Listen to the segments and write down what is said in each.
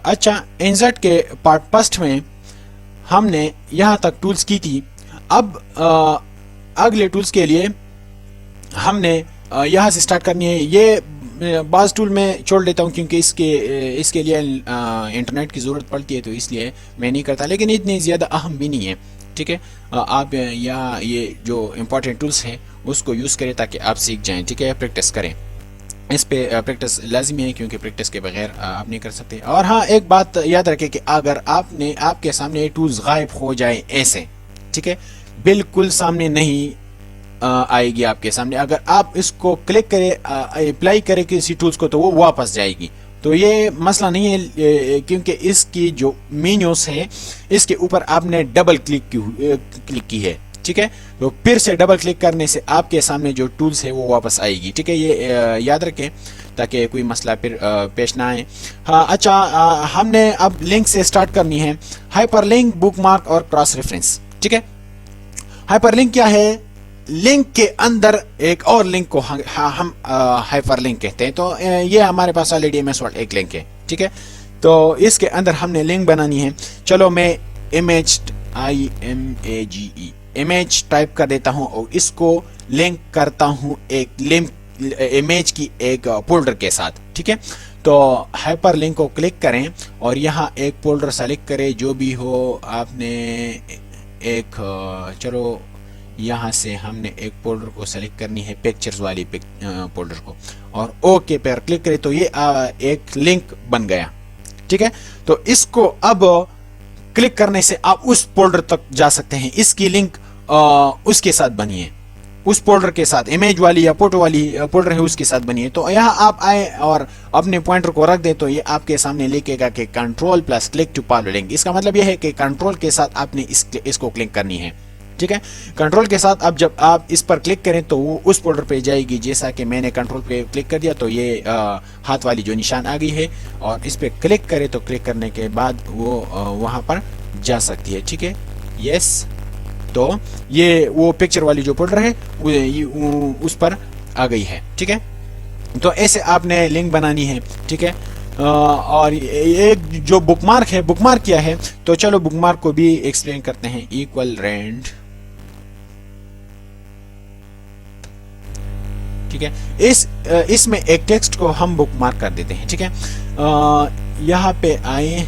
अच्छा, इंसर्ट के part first में हमने यहाँ तक टूल्स की थी। अब अगले टूल्स के लिए हमने यहाँ से स्टार्ट करनी है। ये बाज टूल में छोड़ देता हूँ क्योंकि इसके लिए इंटरनेट की ज़रूरत पड़ती है, तो इसलिए मैं नहीं करता, लेकिन इतनी ज़्यादा अहम भी नहीं है। ठीक है, आप यहाँ ये जो इम्पोर्टेंट टूल्स हैं उसको यूज़ करें ताकि आप सीख जाएं। ठीक है, प्रैक्टिस करें, इस पे प्रैक्टिस लाजिमी है क्योंकि प्रैक्टिस के बगैर आप नहीं कर सकते। और हाँ, एक बात याद रखें कि अगर आपके सामने ये टूल्स गायब हो जाए ऐसे, ठीक है, बिल्कुल सामने नहीं आएगी आपके सामने। अगर आप इसको क्लिक करें, अप्लाई करें किसी टूल्स को, तो वो वापस जाएगी। तो ये मसला नहीं है क्योंकि इसकी जो मेन्यूज है इसके ऊपर आपने डबल क्लिक की है। ठीक है, तो फिर से डबल क्लिक करने से आपके सामने जो टूल्स है वो वापस आएगी। ठीक है, ये याद रखें ताकि कोई मसला फिर पेश ना आए। हाँ, अच्छा, हमने अब लिंक से स्टार्ट करनी है। हाइपरलिंक, बुकमार्क और क्रॉस रेफरेंस। ठीक है, हाइपरलिंक क्या है? लिंक के अंदर एक और लिंक को हम हाइपरलिंक कहते हैं। तो ये हमारे पास ऑलरेडी एमएस वर्ड एक लिंक है। ठीक है, तो इसके अंदर हमने लिंक बनानी है। चलो, मैं इमेज IMAGE इमेज टाइप कर देता हूं और इसको लिंक करता हूं एक लिंक इमेज की एक फोल्डर के साथ। ठीक है, तो हाइपर लिंक को क्लिक करें और यहाँ एक फोल्डर सेलेक्ट करें, जो भी हो आपने एक, चलो यहाँ से हमने एक फोल्डर को सेलेक्ट करनी है, पिक्चर्स वाली फोल्डर को, और ओके पर क्लिक करें तो ये एक लिंक बन गया। ठीक है, तो इसको अब क्लिक करने से आप उस फोल्डर तक जा सकते हैं। इसकी लिंक उसके साथ बनी है, उस फोल्डर के साथ, इमेज वाली या फोटो वाली फोल्डर है उसके साथ बनी है। तो यहाँ आप आए और अपने पॉइंटर को रख दें तो ये आपके सामने लिखेगा कि control plus click to follow link. इसका मतलब यह है कि कंट्रोल के साथ आपने इसको क्लिक करनी है। ठीक है, कंट्रोल के साथ अब जब आप इस पर क्लिक करें तो वो उस फोल्डर पे जाएगी। जैसा कि मैंने कंट्रोल पे क्लिक कर दिया तो ये हाथ वाली जो निशान आ गई है, और इस पे क्लिक करें तो क्लिक करने के बाद वो वहां पर जा सकती है। ठीक है, यस, तो ये वो पिक्चर वाली जो फोल्डर है उस पर आ गई है। ठीक है, तो ऐसे आपने लिंक बनानी है। ठीक है, और एक जो बुकमार्क है, बुकमार्क क्या है? तो चलो बुकमार्क को भी एक्सप्लेन करते हैं। इक्वल रेंड, ठीक है, इसमें एक टेक्स्ट को हम बुकमार्क कर देते हैं। ठीक है, यहाँ पे आए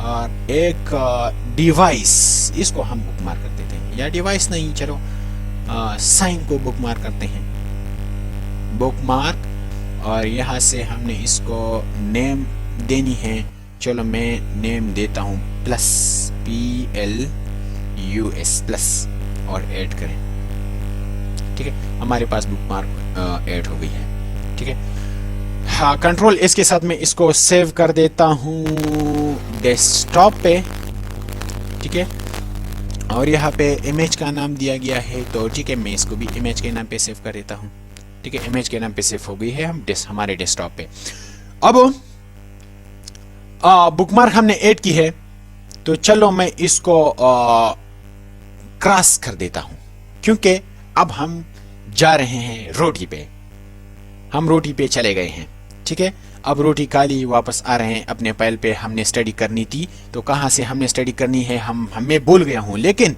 और एक डिवाइस, इसको हम बुकमार्क कर देते हैं, या डिवाइस नहीं, चलो साइन को बुकमार्क करते हैं, बुकमार्क। और यहाँ से हमने इसको नेम देनी है। चलो मैं नेम देता हूँ PLUS प्लस, और ऐड करें। ठीक है, हमारे पास बुकमार्क ऐड हो गई है। ठीक है, हाँ, कंट्रोल इसके साथ में इसको सेव कर देता हूँ डेस्कटॉप पे। ठीक है, और यहाँ पे इमेज का नाम दिया गया है, तो ठीक है, मैं इसको भी इमेज के नाम पे सेव कर देता हूँ। ठीक है, इमेज के नाम पे सेव हो गई है हमारे डेस्कटॉप पे। अब बुकमार्क हमने ऐड की है, तो चलो मैं इसको क्रॉस कर देता हूं, क्योंकि अब हम जा रहे हैं रोटी पे। हम रोटी पे चले गए हैं। ठीक है, अब रोटी काली वापस आ रहे हैं अपने पैल पे। हमने स्टडी करनी थी, तो कहाँ से हमने स्टडी करनी है मैं भूल गया हूं, लेकिन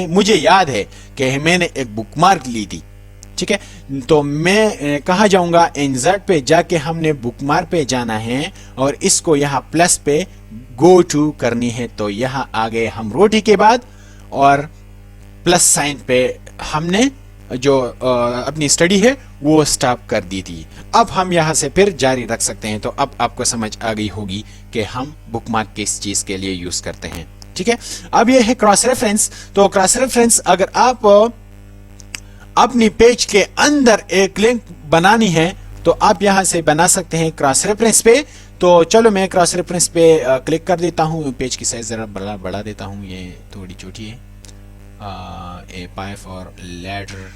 मुझे याद है कि मैंने एक बुकमार्क ली थी। ठीक है, तो मैं कहाँ जाऊंगा? इंसर्ट पे जाके हमने बुकमार्क पे जाना है और इसको यहाँ प्लस पे गो टू करनी है। तो यहाँ आ गए हम रोटी के बाद, और प्लस साइन पे हमने जो अपनी स्टडी है वो स्टॉप कर दी थी। अब हम यहाँ से फिर जारी रख सकते हैं। तो अब आपको समझ आ गई होगी कि हम बुकमार्क किस चीज के लिए यूज करते हैं। ठीक है, अब ये है क्रॉस रेफरेंस। तो क्रॉस रेफरेंस, अगर आप अपनी पेज के अंदर एक लिंक बनानी है तो आप यहां से बना सकते हैं क्रॉस रेफरेंस पे। तो चलो मैं क्रॉस रेफरेंस पे क्लिक कर देता हूं। पेज की साइज जरा बढ़ा देता हूं, ये थोड़ी छोटी है। A5 और लेटर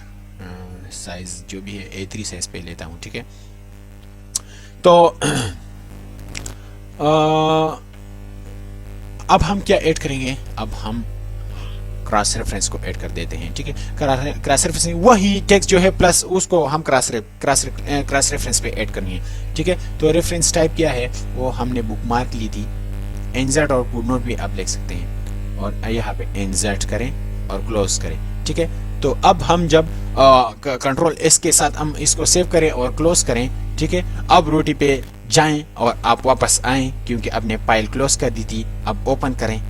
साइज जो भी है A3 साइज पे लेता हूं। ठीक है, तो अब हम क्या ऐड करेंगे? अब हम क्रॉस रेफरेंस को ऐड कर देते हैं। ठीक है, क्रॉस रेफरेंस वही टेक्स्ट जो है प्लस उसको हम क्रॉस रेफरेंस पे ऐड करनी है। ठीक है, तो रेफरेंस टाइप क्या है? वो हमने बुकमार्क ली थी, insert और फुटनोट भी आप लिख सकते हैं, और यहाँ पे insert करें और क्लोज करें। ठीक है, तो अब हम जब कंट्रोल एस के साथ हम इसको सेव करें और क्लोज करें, ठीक है, अब रोटी पे जाएं और आप वापस आएं, क्योंकि आपने फाइल क्लोज कर दी थी। अब ओपन करें,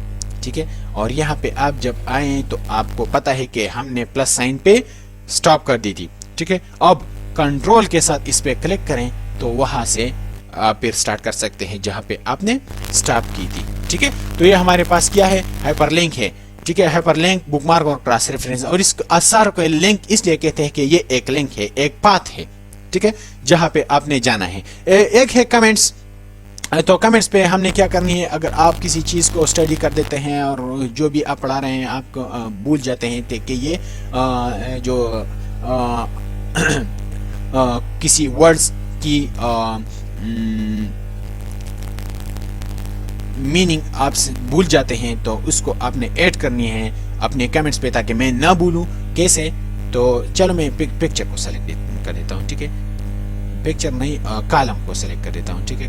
ठीक है, और यहाँ पे आप जब आए तो आपको पता है कि हमने प्लस साइन पे स्टॉप कर दी थी। ठीक है, अब कंट्रोल के साथ इस पे क्लिक करें तो वहां से आप फिर स्टार्ट कर सकते हैं जहां पे आपने स्टॉप की थी। ठीक है, तो ये हमारे पास क्या है, हाइपरलिंक है। ठीक है, हाइपरलिंक, बुकमार्क और क्रॉस रेफरेंस, और इस आसार को लिंक इसलिए कहते हैं कि ये एक लिंक है, एक पाथ है। ठीक है, जहां पे आपने जाना है। एक है कमेंट्स। तो कमेंट्स पे हमने क्या करनी है, अगर आप किसी चीज को स्टडी कर देते हैं और जो भी आप पढ़ा रहे हैं आपको भूल जाते हैं कि ये जो किसी वर्ड्स की मीनिंग आप भूल जाते हैं, तो उसको आपने ऐड करनी है अपने कमेंट्स पे, ताकि मैं ना भूलूं। कैसे, तो चलो मैं पिक्चर को सेलेक्ट कर देता हूं। ठीक है, पिक्चर नहीं, कॉलम को सेलेक्ट कर देता हूं। ठीक है,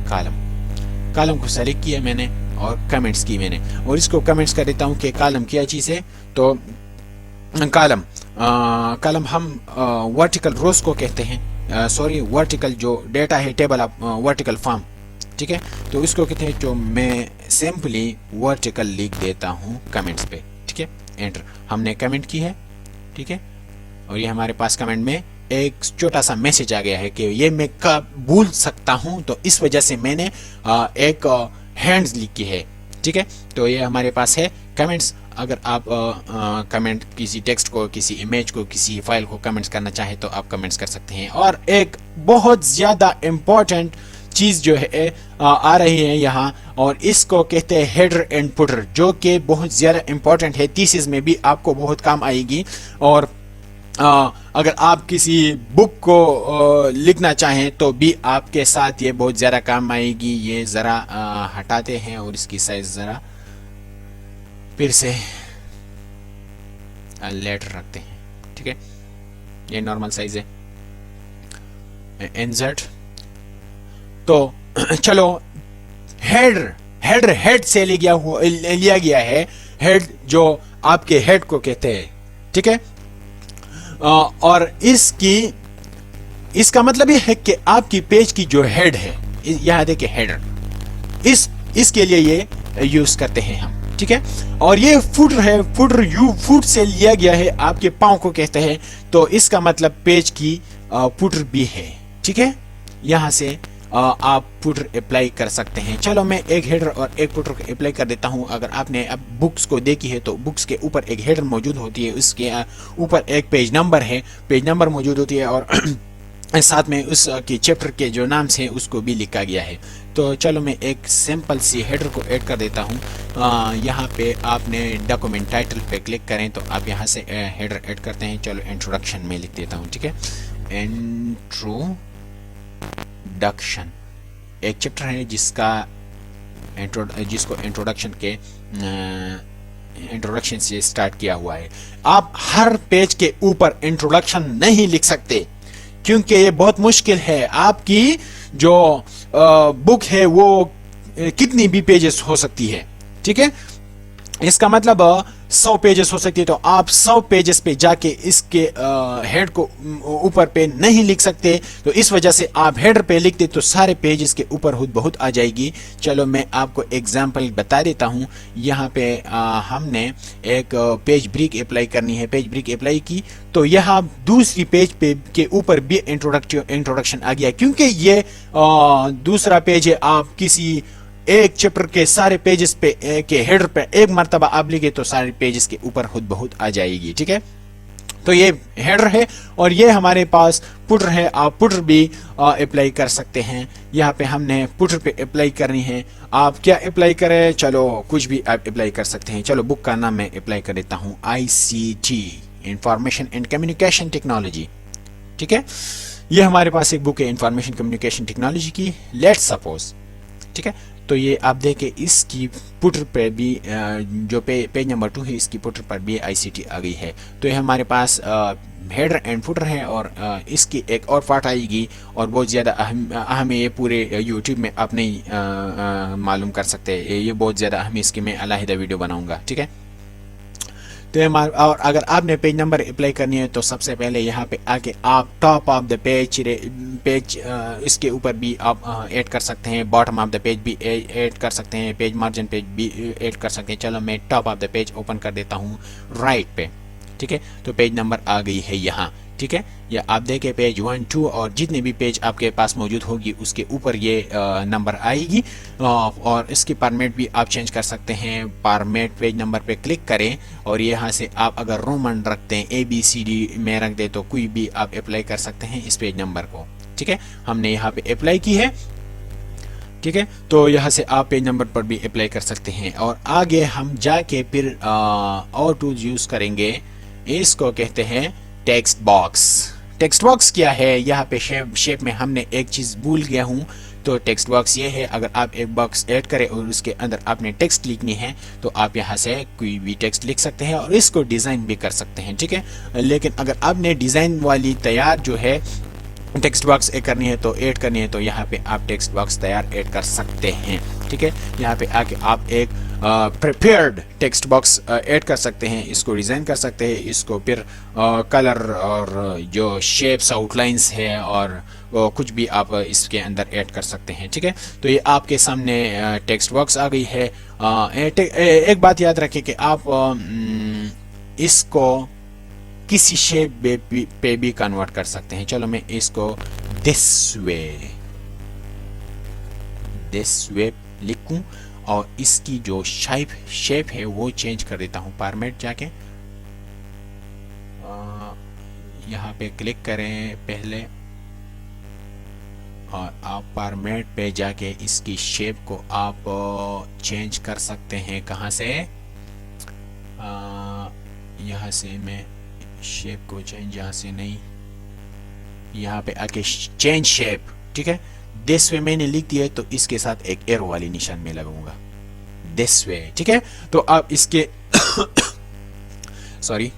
कॉलम को सेलेक्ट किया मैंने और कमेंट्स की मैंने, और इसको कमेंट्स कर देता हूं कि कॉलम क्या चीज है। तो कॉलम हम वर्टिकल रोज को कहते हैं, सॉरी वर्टिकल जो डेटा है, टेबल ऑफ वर्टिकल फॉर्म। ठीक है, तो इसको कहते हैं, जो मैं सिंपली वर्टिकल लिख देता हूं कमेंट्स पे। ठीक है, एंटर, हमने कमेंट की है। ठीक है, और ये हमारे पास कमेंट में एक छोटा सा मैसेज आ गया है कि ये मैं कब भूल सकता हूं, तो इस वजह से मैंने एक हैंड्स लिखी है। ठीक है, तो ये हमारे पास है कमेंट्स। अगर आप कमेंट किसी टेक्स्ट को, किसी इमेज को, किसी फाइल को कमेंट्स करना चाहे तो आप कमेंट्स कर सकते हैं। और एक बहुत ज्यादा इम्पोर्टेंट चीज जो है आ रही है यहाँ, और इसको कहते हैं हेडर एंड फुटर, जो कि बहुत ज्यादा इम्पोर्टेंट है, थीसिस में भी आपको बहुत काम आएगी। और अगर आप किसी बुक को लिखना चाहें तो भी आपके साथ ये बहुत ज्यादा काम आएगी। ये जरा हटाते हैं और इसकी साइज जरा फिर से लेटर रखते हैं। ठीक है, ये नॉर्मल साइज है, इंसर्ट। तो चलो, हेड से लिया गया है, हेड जो आपके हेड को कहते हैं। ठीक है, और इसका मतलब ये है कि आपकी पेज की जो हेड है, यहां देखिए हेडर, इसके लिए ये यूज करते हैं हम। ठीक है, और ये फुटर है, फुट से लिया गया है, आपके पांव को कहते हैं, तो इसका मतलब पेज की फुटर भी है। ठीक है, यहां से आप फुटर अप्लाई कर सकते हैं। चलो मैं एक हेडर और एक फुटर को अप्लाई कर देता हूं। अगर आपने अब बुक्स को देखी है तो बुक्स के ऊपर एक हेडर मौजूद होती है, उसके ऊपर एक पेज नंबर है, पेज नंबर मौजूद होती है, और साथ में उसके चैप्टर के जो नाम से उसको भी लिखा गया है। तो चलो मैं एक सिंपल सी हेडर को ऐड कर देता हूँ। यहाँ पे आपने डॉक्यूमेंट टाइटल पे क्लिक करें तो आप यहाँ से हेडर ऐड करते हैं। चलो इंट्रोडक्शन में लिख देता हूँ। ठीक है, इंट्रोडक्शन एक चैप्टर है जिसको इंट्रोडक्शन से स्टार्ट किया हुआ है। आप हर पेज के ऊपर इंट्रोडक्शन नहीं लिख सकते, क्योंकि ये बहुत मुश्किल है। आपकी जो बुक है वो कितनी भी पेजेस हो सकती है। ठीक है, इसका मतलब 100 पेजेस हो सकती है, तो आप 100 पेजेस पे जाके इसके हेड को ऊपर पे नहीं लिख सकते। तो इस वजह से आप हेडर पे लिखते तो सारे पेजेस के ऊपर खुद बहुत आ जाएगी। चलो मैं आपको एग्जांपल बता देता हूँ। यहाँ पे हमने एक पेज ब्रेक अप्लाई करनी है। पेज ब्रेक अप्लाई की तो यहाँ दूसरी पेज पे के ऊपर भी इंट्रोडक्शन आ गया, क्योंकि ये दूसरा पेज है। आप किसी एक चैप्टर के सारे पेजेस पे के हेडर पे एक मर्तबा आप लिखे तो सारे पेजेस के ऊपर खुद बहुत आ जाएगी। ठीक है, तो ये हेडर है और ये हमारे पास पुटर है। आप पुटर भी अप्लाई कर सकते हैं। यहाँ पे हमने पुटर पे अप्लाई करनी है। आप क्या अप्लाई करें? चलो कुछ भी आप अप्लाई कर सकते हैं। चलो बुक का नाम मैं अप्लाई कर देता हूँ, ICT information and communication technology. ठीक है, ये हमारे पास एक बुक है इंफॉर्मेशन कम्युनिकेशन टेक्नोलॉजी की, लेट्स सपोज। ठीक है, तो ये आप देखें इसकी पुटर पे भी जो पेज नंबर 2 है इसकी पुटर पर भी ICT आ गई है। तो ये हमारे पास हेडर एंड फुटर है और इसकी एक और पार्ट आएगी और बहुत ज़्यादा अहम है, ये पूरे यूट्यूब में आप नहीं मालूम कर सकते, ये बहुत ज़्यादा अहम है, इसकी मैं अलहदा वीडियो बनाऊंगा, ठीक है। तो और अगर आपने पेज नंबर अप्लाई करनी है तो सबसे पहले यहाँ पे आके आप टॉप ऑफ द पेज इसके ऊपर भी आप ऐड कर सकते हैं, बॉटम ऑफ द पेज भी ऐड कर सकते हैं, पेज मार्जिन पेज भी ऐड कर सकते हैं। चलो मैं top of the page open कर देता हूँ राइट पे, ठीक है। तो पेज नंबर आ गई है यहाँ, ठीक है। या आप देखें पेज 1 2 और जितने भी पेज आपके पास मौजूद होगी उसके ऊपर ये नंबर आएगी। और इसकी फॉर्मेट भी आप चेंज कर सकते हैं। फॉर्मेट पेज नंबर पे क्लिक करें और यहाँ से आप अगर रोमन रखते हैं ABCD में रख दे तो कोई भी आप अप्लाई कर सकते हैं इस पेज नंबर को, ठीक है। हमने यहाँ पे अप्लाई की है, ठीक है। तो यहाँ से आप पेज नंबर पर भी अप्लाई कर सकते हैं। और आगे हम जाके फिर और टूल्स यूज करेंगे, इसको कहते हैं टेक्स्ट बॉक्स। टेक्स्ट बॉक्स क्या है, यहाँ पे शेप में हमने एक चीज भूल गया हूँ। तो टेक्स्ट बॉक्स ये है, अगर आप एक बॉक्स ऐड करें और उसके अंदर आपने टेक्स्ट लिखनी है तो आप यहाँ से कोई भी टेक्स्ट लिख सकते हैं और इसको डिजाइन भी कर सकते हैं, ठीक है। लेकिन अगर आपने डिजाइन वाली तैयार जो है टेक्स्ट बॉक्स करनी है तो ऐड करनी है तो यहाँ पे आप टेक्स्ट बॉक्स तैयार ऐड कर सकते हैं, ठीक है। यहाँ पे आके आप एक प्रिपेयर्ड टेक्स्ट बॉक्स ऐड कर सकते हैं, इसको डिजाइन कर सकते हैं, इसको फिर कलर और जो शेप्स आउटलाइंस है और कुछ भी आप इसके अंदर ऐड कर सकते हैं, ठीक है। तो ये आपके सामने टेक्स्ट बॉक्स आ गई है। एक बात याद रखें कि आप इसको किसी शेप पे भी कन्वर्ट कर सकते हैं। चलो मैं इसको दिस वे लिखूं और इसकी जो शेप है वो चेंज कर देता हूं। फॉर्मेट जाके यहाँ पे क्लिक करें पहले और आप फॉर्मेट पे जाके इसकी शेप को आप चेंज कर सकते हैं। कहाँ से? यहाँ से मैं शेप को चेंज, यहाँ से नहीं, यहाँ पे आके चेंज शेप, ठीक है। दिस वे मैंने लिख दिया है तो इसके साथ एक एरो वाली निशान में लगाऊंगा, दिस वे, ठीक है। तो आप इसके सॉरी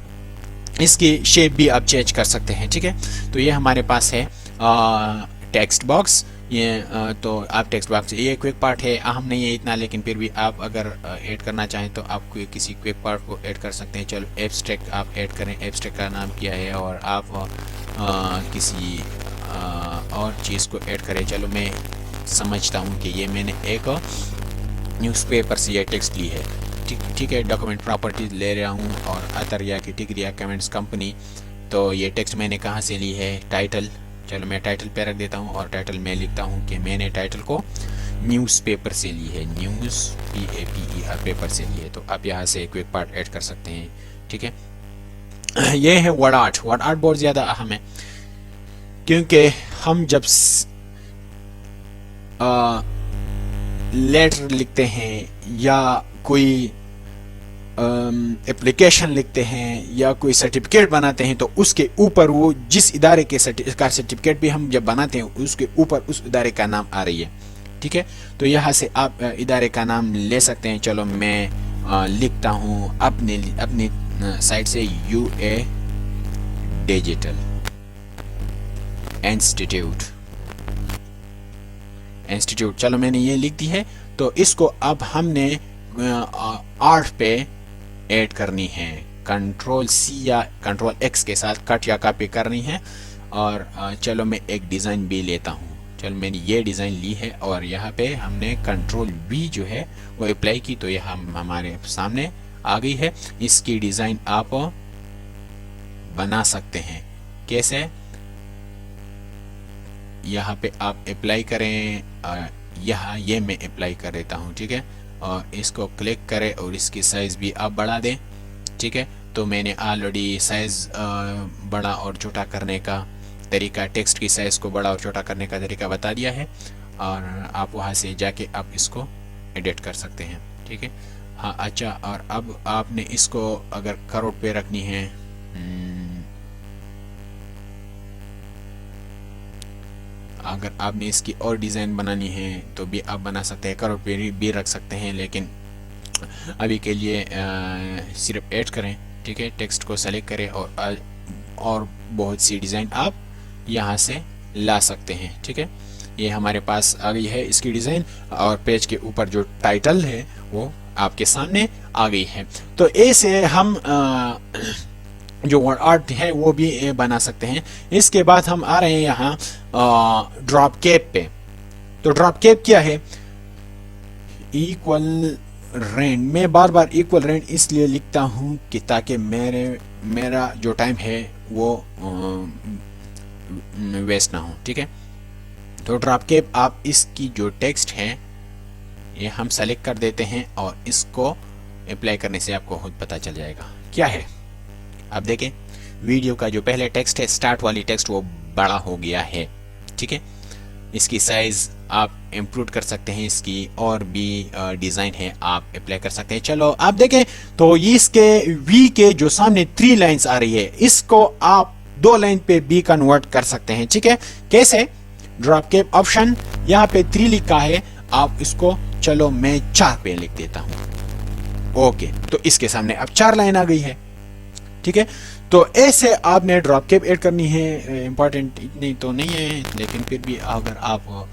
इसकी शेप भी आप चेंज कर सकते हैं, ठीक है। तो ये हमारे पास है टेक्स्ट बॉक्स। ये तो आप टेक्स्ट बॉक्स ये क्विक पार्ट है, अहम नहीं है इतना, लेकिन फिर भी आप अगर ऐड करना चाहें तो आप किसी क्विक पार्ट को ऐड कर सकते हैं। चलो एब्स्ट्रैक्ट आप ऐड करें, एब्स्ट्रैक्ट का नाम क्या है, और आप किसी और चीज़ को ऐड करें। चलो मैं समझता हूँ कि ये मैंने एक न्यूज़पेपर से ये टेक्स्ट ली है, ठीक है। डॉक्यूमेंट प्रॉपर्टीज ले रहा हूँ और अदर या कैटेगरी या कमेंट्स कंपनी। तो ये टेक्स्ट मैंने कहाँ से ली है? टाइटल। चलो मैं टाइटल पे रख देता हूँ और टाइटल में लिखता हूँ कि मैंने टाइटल को न्यूज़पेपर से ली है, न्यूज़ PAPER पेपर से ली है। तो आप यहाँ से क्विक पार्ट ऐड कर सकते हैं, ठीक है। ये है वर्ड आर्ट। वर्ड आर्ट बहुत ज़्यादा अहम है क्योंकि हम जब लेटर लिखते हैं या कोई एप्लीकेशन लिखते हैं या कोई सर्टिफिकेट बनाते हैं तो उसके ऊपर वो जिस इदारे के सर्टिफिकेट भी हम जब बनाते हैं उसके ऊपर उस इदारे का नाम आ रही है, ठीक है। तो यहाँ से आप इदारे का नाम ले सकते हैं। चलो मैं लिखता हूँ अपनी साइट से UA डिजिटल इंस्टीट्यूट। चलो मैंने ये लिख दी है। तो इसको अब हमने आर्ट पे ऐड करनी है, Ctrl+C या Ctrl+X के साथ कट या कॉपी करनी है। और चलो मैं एक डिज़ाइन भी लेता हूँ। चलो मैंने ये डिज़ाइन ली है और यहाँ पे हमने Ctrl+V जो है वो अप्लाई की तो यह हमारे सामने आ गई है। इसकी डिज़ाइन आप बना सकते हैं। कैसे? यहाँ पे आप अप्लाई करें, यहाँ ये मैं अप्लाई कर देता हूँ, ठीक है। और इसको क्लिक करें और इसकी साइज़ भी आप बढ़ा दें, ठीक है। तो मैंने ऑलरेडी साइज़ बड़ा और छोटा करने का तरीका, टेक्स्ट की साइज़ को बड़ा और छोटा करने का तरीका बता दिया है और आप वहाँ से जाके आप इसको एडिट कर सकते हैं, ठीक है। हाँ अच्छा, और अब आपने इसको अगर करोड़ पे रखनी है, अगर आपने इसकी और डिज़ाइन बनानी है तो भी आप बना सकते हैं, कर्व पे भी रख सकते हैं, लेकिन अभी के लिए सिर्फ ऐड करें। ठीक है, टेक्स्ट को सेलेक्ट करें और बहुत सी डिज़ाइन आप यहाँ से ला सकते हैं। ठीक है, ये हमारे पास आ गई है इसकी डिज़ाइन, और पेज के ऊपर जो टाइटल है वो आपके सामने आ गई है। तो ऐसे हम जो वर्ड आर्ट है वो भी बना सकते हैं। इसके बाद हम आ रहे हैं यहाँ ड्रॉप कैप पे। तो ड्रॉप कैप क्या है? इक्वल रेंज, मैं बार बार इक्वल रेंज इसलिए लिखता हूँ कि ताकि मेरा जो टाइम है वो वेस्ट ना हो। ठीक है, तो ड्रॉप कैप आप इसकी जो टेक्स्ट है ये हम सेलेक्ट कर देते हैं और इसको अप्लाई करने से आपको खुद पता चल जाएगा क्या है। आप देखें वीडियो का जो पहले टेक्स्ट है, स्टार्ट वाली टेक्स्ट, वो बड़ा हो गया है। ठीक है, इसकी साइज आप इम्प्रूव कर सकते हैं, इसकी और भी डिज़ाइन है आप अप्लाई कर सकते हैं। चलो आप देखें तो इसके वी के जो सामने 3 लाइंस आ रही है, इसको आप 2 लाइन पे भी कन्वर्ट कर सकते हैं। ठीक है, कैसे? ड्रॉप कैप ऑप्शन, यहाँ पे 3 लिखा है, आप इसको चलो मैं 4 पे लिख देता हूँ। ओके, तो इसके सामने अब 4 लाइन आ गई है। ठीक है, तो ऐसे आपने ड्रॉप कैप ऐड करनी है। इंपॉर्टेंट इतनी तो नहीं है, लेकिन फिर भी अगर आप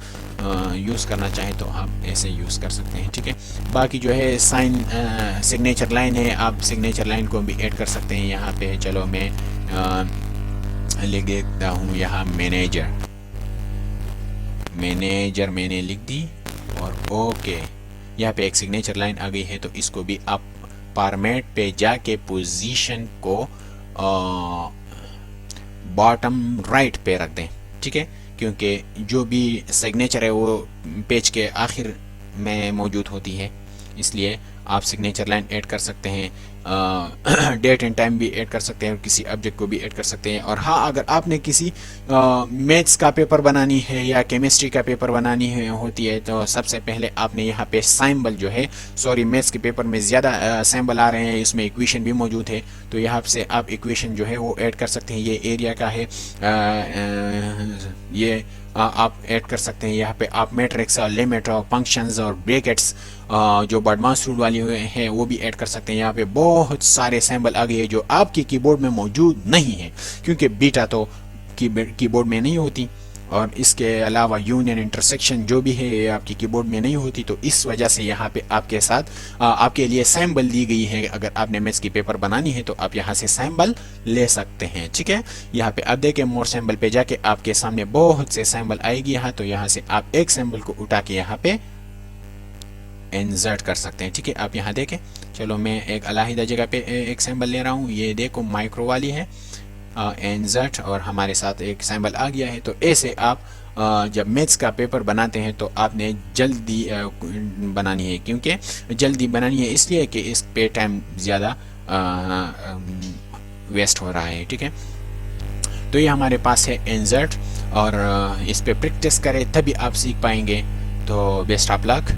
यूज़ करना चाहें तो आप ऐसे यूज़ कर सकते हैं। ठीक है, बाकी जो है साइन सिग्नेचर लाइन है, आप सिग्नेचर लाइन को भी ऐड कर सकते हैं यहाँ पे। चलो मैं लिख देता हूँ यहाँ मैनेजर मैंने लिख दी, और ओके, यहाँ पे एक सिग्नेचर लाइन आ गई है। तो इसको भी आप फॉर्मेट पे जाके पोजीशन को बॉटम राइट पे रख दें। ठीक है, क्योंकि जो भी सिग्नेचर है वो पेज के आखिर में मौजूद होती है, इसलिए आप सिग्नेचर लाइन ऐड कर सकते हैं, डेट एंड टाइम भी ऐड कर सकते हैं, और किसी ऑब्जेक्ट को भी ऐड कर सकते हैं। और हाँ, अगर आपने किसी मैथ्स का पेपर बनानी है या केमिस्ट्री का पेपर बनानी है होती है, तो सबसे पहले आपने यहाँ पे सिंबल जो है, सॉरी मैथ्स के पेपर में ज़्यादा सिंबल आ रहे हैं, इसमें इक्वेशन भी मौजूद है, तो यहाँ से आप इक्वेशन जो है वो ऐड कर सकते हैं। ये एरिया का है, ये आप ऐड कर सकते हैं। यहाँ पे आप मैट्रिक्स और लिमिट और फंक्शंस और ब्रैकेट्स जो एडवांस रूल वाली है वो भी ऐड कर सकते हैं। यहाँ पे बहुत सारे सिंबल आ गए हैं जो आपकी कीबोर्ड में मौजूद नहीं है, क्योंकि बीटा तो कीबोर्ड में नहीं होती, और इसके अलावा यूनियन इंटरसेक्शन जो भी है ये आपकी कीबोर्ड में नहीं होती। तो इस वजह से यहाँ पे आपके साथ आपके लिए सैम्बल दी गई है। अगर आपने मैथ्स की पेपर बनानी है तो आप यहाँ से सैम्बल ले सकते हैं। ठीक है, यहाँ पे अब देखें मोर सैम्बल पे जाके आपके सामने बहुत से सैम्बल आएगी यहाँ, तो यहाँ से आप एक सैम्बल को उठा के यहाँ पे इंसर्ट कर सकते हैं। ठीक है, आप यहाँ देखें, चलो मैं एक अलग जगह पे एक सैम्बल ले रहा हूँ, ये देखो माइक्रो वाली है, इंसर्ट, और हमारे साथ एक सैम्बल आ गया है। तो ऐसे आप जब मैथ्स का पेपर बनाते हैं तो आपने जल्दी बनानी है, क्योंकि जल्दी बनानी है इसलिए कि इस पे टाइम ज़्यादा वेस्ट हो रहा है। ठीक है, तो ये हमारे पास है इंसर्ट, और इस पे प्रैक्टिस करें तभी आप सीख पाएंगे। तो बेस्ट ऑफ लक।